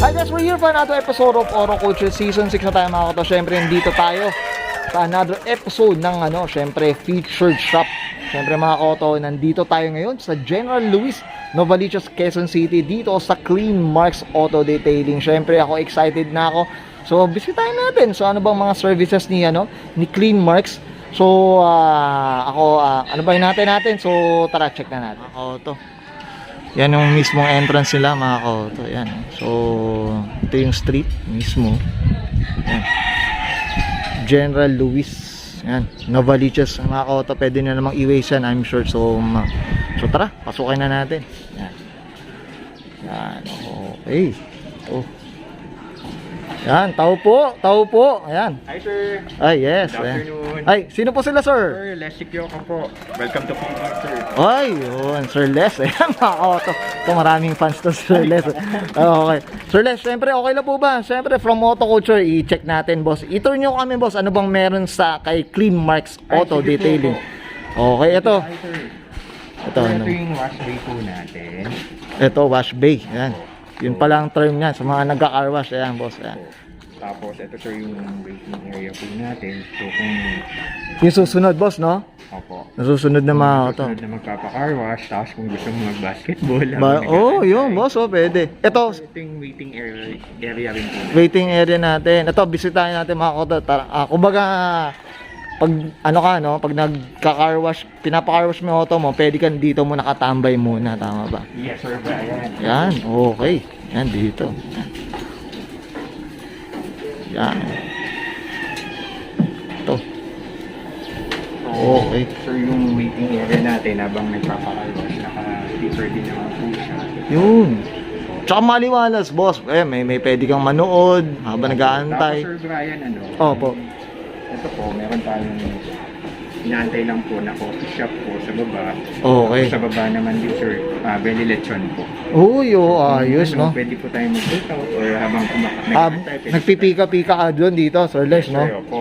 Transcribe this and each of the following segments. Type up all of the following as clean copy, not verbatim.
Hi guys, we're here for another episode of Oro Culture Season 6 na tayo mga koto. Syempre, nandito tayo sa another episode ng syempre, featured shop. Syempre mga koto, nandito tayo ngayon sa General Luis, Novaliches, Quezon City, dito sa Clean Marks Auto Detailing. Syempre, ako excited na ako. So, bisitahin natin. So, ano bang mga services ni Clean Marks? So, ano ba yung natin? So, tara, check na natin. Mga koto. Yan yung mismong entrance nila mga koto. Yan. So, ito yung street mismo. Yan. General Luis. Yan. Novaliches mga koto. Pwede na namang i-waste yan, I'm sure. So, tara, pasukin na natin. Yan. Yan. Okay. Oh. Yan, tao po. Ayan. Hi sir. Ay, yes. Good afternoon. Ay, sino po sila, sir? Sir, Les Sikyoka po. Welcome to Clean Marks, sir. Ay, yun, Sir Les. Ayan, mga koto. Ito, maraming fans to, Sir Les. Okay. Sir Les, syempre, okay lang po ba? Syempre, from Auto Culture, i-check natin, boss. I-tour nyo kami, boss. Ano bang meron kay Clean Marks Auto Sige po Detailing? po. Okay, ito. Hi sir. Ito, ano? Ito yung wash bay po natin. Ito, wash bay. Ayan. Yun pala ang term niyan sa mga nagka-car wash. Ayan, boss. Ayan. Tapos, ito sir yung waiting area po natin. So, kung... Yung susunod, boss, no? Opo. Nasusunod na mga auto. Susunod na magpapa-car wash. Tapos, kung gusto mo mag-basketball. Yun, boss, pwede. Ito, Ito yung waiting area rin po. waiting area natin. Ito, bisitahin natin mga koto. Kumbaga, pag pag nagka-car wash, pinapa-car wash mo yung auto mo, pwede ka dito mo nakatambay muna, tama ba? Yes sir, Brian. Yan, okay. Yan, dito. Yan. Ito. Okay. Sir, yung waiting area natin habang nagpapa-car wash, naka-sticker din naman po siya. Yun. Tsaka maliwalas, boss. May pwede kang manood habang nag-aantay. Tapos Sir Brian, Opo. ito po, meron tayong inaantay lang po na coffee shop po sa baba. Okay. Sa baba naman din sir, belly lechon po. Uy, ayos, no? Pwede po tayo mag-take out or habang nag-aantay. Nagpipika-pika ka doon dito, Sir Les, no? Sir, opo.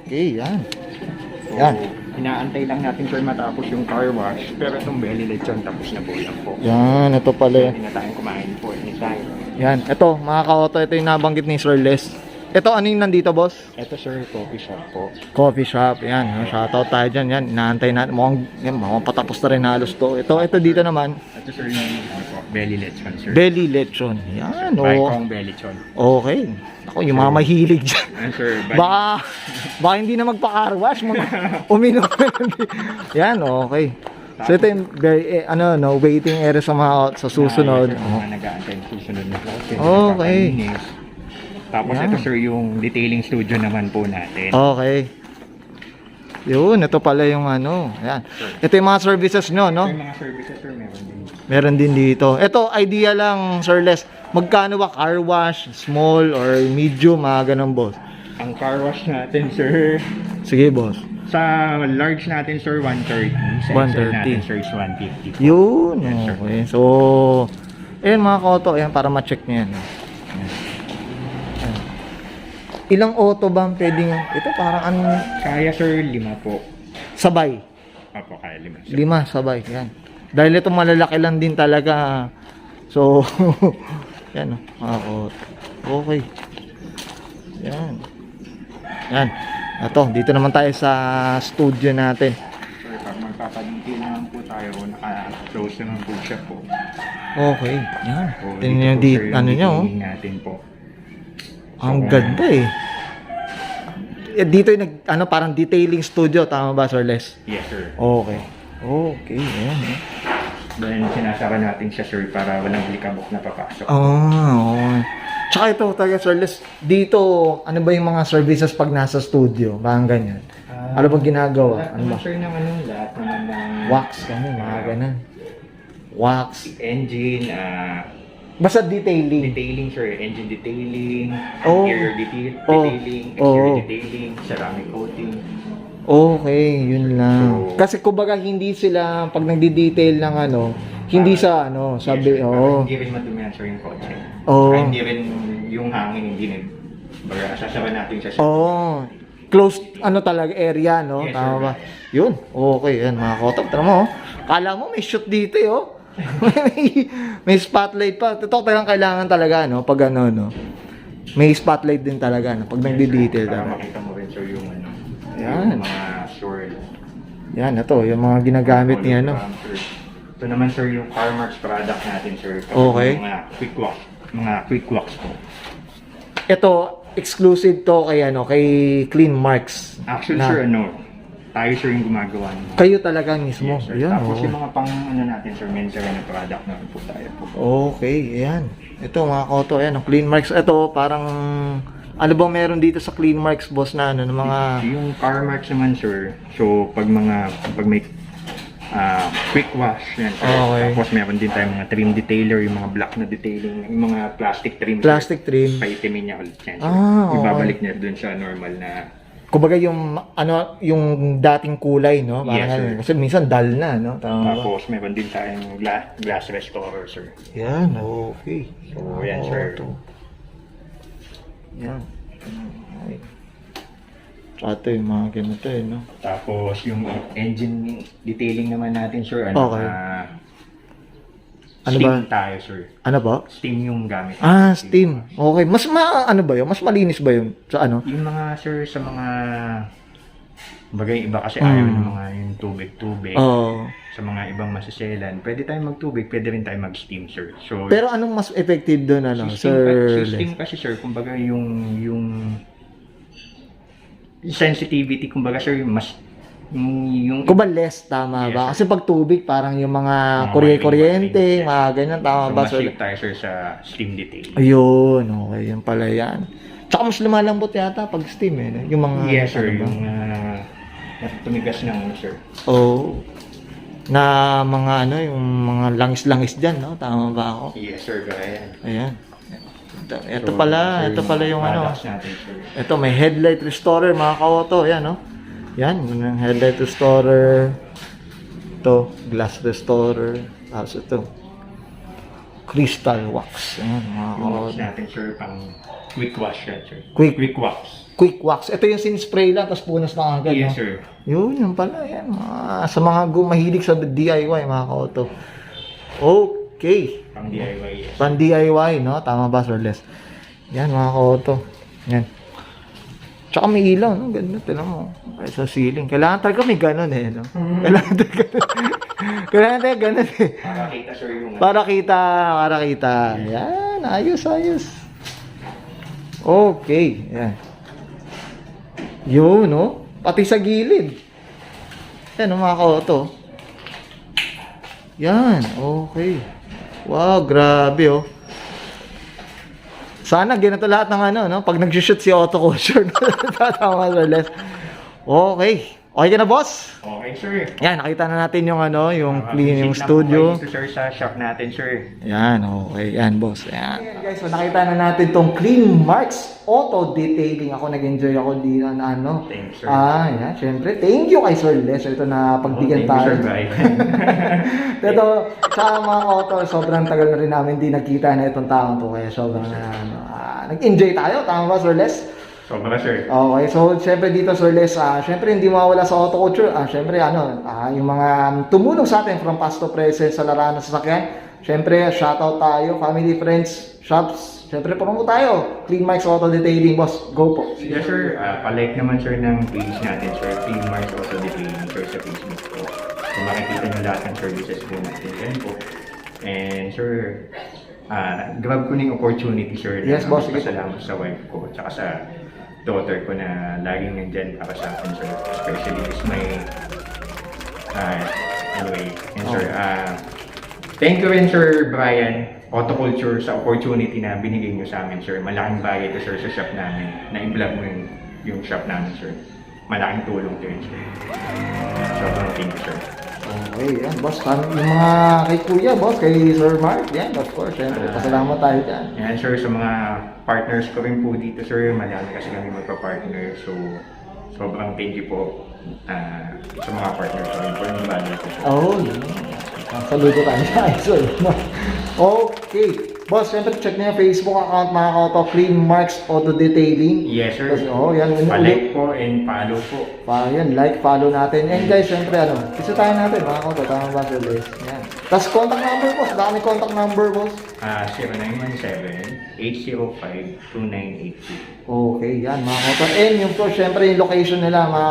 Okay, yan. So, Yan. inaantay lang natin sir matapos yung car wash. Pero itong belly lechon tapos na po lang po. Yan, ito pala. Pwede na tayong kumain po anytime. Yan, ito, mga ka-auto, ito yung nabanggit ni Sir Les. Ito, ano yung nandito, boss? Ito sir, coffee shop po. Coffee shop, yan. Shoutout tayo dyan, yan. Inaantay natin. Mukhang patapos na rin halos to. Ito dito naman. Ito sir yung belly lechon sir. Belly lechon. Yan, Baikong belly lechon. Okay. Ako, yung mga mahilig dyan. Sir, Baka hindi na magpa-car wash. Uminom na yan, okay. So ito yung waiting area sa mga sa susunod. Mga nag-aantay yung susunod na klase. Okay. Tapos Yan. ito sir yung detailing studio naman po natin. Okay. Yun, ito pala yung Ayan. Ito yung mga services nyo, no? Ito yung mga services sir, meron din. Meron din dito. Ito, idea lang, Sir Les. Magkano ba car wash? Small or medium? Mga ganun, boss. Ang car wash natin sir, Sige, boss. sa large natin sir, 130. Sa 130. XL natin sir, is 150 po. Yun. Yes, sir. Okay. So, ayan mga koto. Ayan, para ma-check nyo yan. Ayan. Ilang auto ba ang pwedeng... Ito parang Kaya sir, 5 po. sabay. Opo, kaya 5 sir. 5 sabay. Yan. Dahil ito malalaki lang din talaga. So, yan o. Mga koto. Okay. Yan. Yan. Ito, dito naman tayo sa studio natin. Sir, pag magpapadetail naman po tayo, naka-close naman po siya po. Okay. Yan. So, Tingnan nyo po, dito. sir, yung Ano nyo? detailing natin po. Ang ganda eh. Dito yung parang detailing studio. Tama ba, Sir Les? Yes sir. Okay. Okay. Ayan. Then sinasara natin siya sir para walang likabok na papasok. Okay. Tsaka ito, talaga, Sir Les, dito, ano ba yung mga services pag nasa studio? Parang ganyan. Ano bang ginagawa? Lahat Ano ba? naman sir ng lahat naman ng Wax kami, mga ganun. Wax. engine, Basta detailing. detailing sir, engine detailing, Oh. interior detailing, Oh. exterior Oh. detailing, ceramic coating. Okay, yun lang. So, Kasi kumbaga hindi sila, pag nagdi-detail ng hindi sa sabi, yes, sir, oo. hindi rin madumihan sir yung kotse. Oo. Hindi rin yung hangin, hindi rin. Baga, sasara natin siya. Oo. Closed talaga area, no? Yes, Tama sir. ba? Yun. Okay, yan mga kotok. Tara mo, oh. Kala mo may shoot dito, oh. may spotlight pa. Totoo talagang kailangan talaga, no? Pag ano, no? May spotlight din talaga, no? Pag nagdi-detail Para talaga. makita mo rin, sir, yung ano, Yan. yung mga sword. Yan, ito. Yung mga ginagamit ni ano. Sir. Ito naman, sir, yung Carmarks product natin, sir. Okay. Mga quick wax po. Ito, exclusive to kay ano, kay Clean Marks. Actually, Na- sir, tayo, sir, yung gumagawa ng Kayo talaga mismo. Yes, sir. Ayan, Tapos oo. yung mga pang ano natin, sir, menswear na product naman po tayo po. Okay, ayan. Ito mga koto, ayan, Clean Marks. Ito, parang, ano bang meron dito sa Clean Marks, boss, na ano, ng mga, Yung Carmarks naman, sir, so pag may quick wash yan, sir. Okay. Tapos meron din tayong mga trim detailer, yung mga black na detailing, yung mga plastic trim, plastic trim. sir. Paitimin niya ulit yan, sir. Ah, okay. Ibabalik niya dun sa normal na. Kumbaga yung, ano, yung dating kulay, no? Parang Yes, sir. ano, kasi minsan dull na, no? Tama ba? Tapos meron din tayong glass restorer, sir. Yan, okay. So, yan, sir. Ito. Yan. Okay. Tsaka ito yung mga ganito, no? Tapos yung engine detailing naman natin, sir, ano, Okay. Ano steam ba? tayo, sir. Ano ba? Steam yung gamit. Ah, steam. Okay. Mas ano ba yun? Mas malinis ba yun? Sa ano? Yung mga, sir, sa mga bagay iba kasi ayaw ng mga yung tubig-tubig. Oo. Sa mga ibang masaselan, pwede tayong magtubig, pwede rin tayong mag-steam, sir. So, Pero anong mas effective doon, ano? Sir steam kasi, sir, kumbaga yung sensitivity, kumbaga, sir, yung Kung ba less, tama Yes, ba? sir. Kasi pag tubig, parang yung mga Mga kuryente, wiring, mga ganyan, tama so, ba? mas Sir? safe tayo, sir, sa steam detailing. Ayun, okay, yan pala yan. Tsaka mas lumalambot yata pag steam, eh. No? Yung mga... Yes, sir, ano ba? yung tumigas ng, sir. Oo. Na mga ano, yung mga langis-langis dyan, no? Tama ba ako? Yes, sir, gaya yan. Ayan. Ito So, pala, sir, ito pala yung ano. products natin, sir. Ito, may headlight restorer, mga ka-auto. Yan, no? Yan, yung headlight restorer. Ito, glass restorer. Tapos ito, crystal wax. Ayan, mga Yung ka-auto. wax natin, sir, pang quick wash yan, sir. Quick- wax. Quick wax. Ito yung sin-spray lang, tapos punas na agad, Yes, no? sir. Yun, yun pala. Yan, sa mga mahilig sa DIY, mga ka-auto. Okay. Pang DIY, yes. Pan DIY, no? Tama ba, Sir Les? Yan, mga ka-auto. Yan. Tsaka may ilaw, no? Ganda, tinan mo. Kaya sa ceiling. Kailangan talaga may ganun, eh, no? Kailangan talaga kailangan talaga ganun, eh. Para kita, sir, yung Para kita. Yan, ayos. Okay, yan. Yun, no? Pati sa gilid. Yan, no, mga ka-auto. Yan, okay. Wow, grabe, oh. Sana ganito lahat ng ano, no? Pag nag-shoot si Auto Culture, tatawa sa less. Okay. Okay ka na, boss? Okay, sir. Yan, nakita na natin yung ano, yung clean, Visit yung lang po studio. kayo dito, sir, sa shop natin, sir. Yan, okay. Yan, boss. Yan. Ayan, guys, so nakita na natin tong Clean Marks Auto Detailing. Ako nag-enjoy ako din na ano. Thanks, sir. Yan, syempre. Thank you kay Sir Les. Ito na pagbigyan Thank you, tayo. sir, bye. Ito, sa mga auto, sobrang tagal na rin namin di nagkita na itong taong to. Kaya sobrang nag-enjoy tayo. Tama ba, Sir Les? Sobra, sir. Okay, so syempre dito, Sir Les, syempre hindi mawawala sa auto culture. Syempre yung mga tumulong sa atin from past to present sa larangan ng sasakyan. Syempre, shoutout tayo, family, friends, shops. Syempre, promo tayo. Clean Marks Auto Detailing, boss. Go po. Yes, sir. Palike naman, sir, ng page natin, sir. Clean Marks Auto Detailing, sir, sa Facebook po. So, makikita nyo lahat ng services po natin. Yan po. And, sir, grab ko na yung opportunity, sir. Yes, boss. Sige. Salamat sa wife ko, tsaka sa daughter ko na laging nandyan para sa akin, sir. Especially is my, anyway, and sir, thank you rin, Sir Brian, Auto Culture, sa opportunity na binigay nyo sa amin, sir. Malaking bagay ito, sir, sa shop namin. Na-vlog mo yung shop namin, sir. Malaking tulong to yun, sir. Sobrang thank you, sir. Okay, yan, boss. Yung mga kay Kuya, boss, kay Sir Mark, yan, of course, syempre. Pasalamat tayo dyan. Yan, sir, sa mga partners ko rin po dito, sir. Marami kasi kami magpa-partner. So, sobrang thank you po sa mga partners ko rin po. Yung bagay ko, sir. Yun. Saludo tayo sa Idol. Okay. Boss, syempre check niyo yung Facebook account mga ka-auto, Clean Marks Auto Detailing. Yes, sir. Yan. Pa-like po and follow po. Yan, like, follow natin. And guys, syempre isa tayo natin mga ka-auto. Tama ba, Sir Les? Yan. Tapos contact number, boss. Baka may contact number, boss. 0917-805-2982. Okay, yan mga koto. And yung to, syempre yung location nila, mga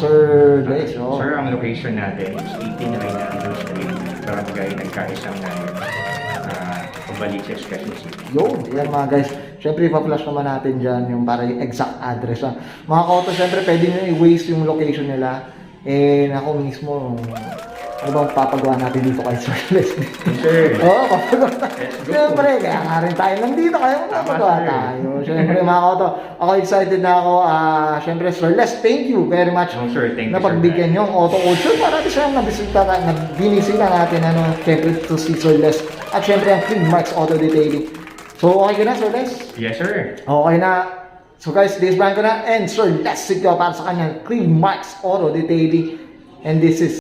Sir Les. Oh. Sir, ang location natin is 18 Reynaldo Street, Barangay Nagkaisang namin, Novaliches, Quezon City. Yun, yan mga guys. Syempre, ipa-flash naman natin dyan yung para yung exact address. Ha. Mga koto, syempre, pwede nyo i-waste yung location nila. And ako mismo, ano bang papagawa natin dito kay Sir Les? Sir, Oo, papagawa tayo. let's go. Siyempre, kaya nga rin tayo nandito, kaya papagawa Tama, sir. tayo. Siyempre, mga koto, ako excited na ako. Siyempre, Sir Les, thank you very much. No, sir, thank you, na pagbigyan sir. yung auto culture para siya binisita natin syempre to si Sir Les at syempre ang Clean Marks Auto Detailing. So okay ka na, Sir Les? Yes, sir. Okay na. So guys, this brand ko na and Sir Les Sigyo para sa kanyang Clean Marks Auto Detailing, and this is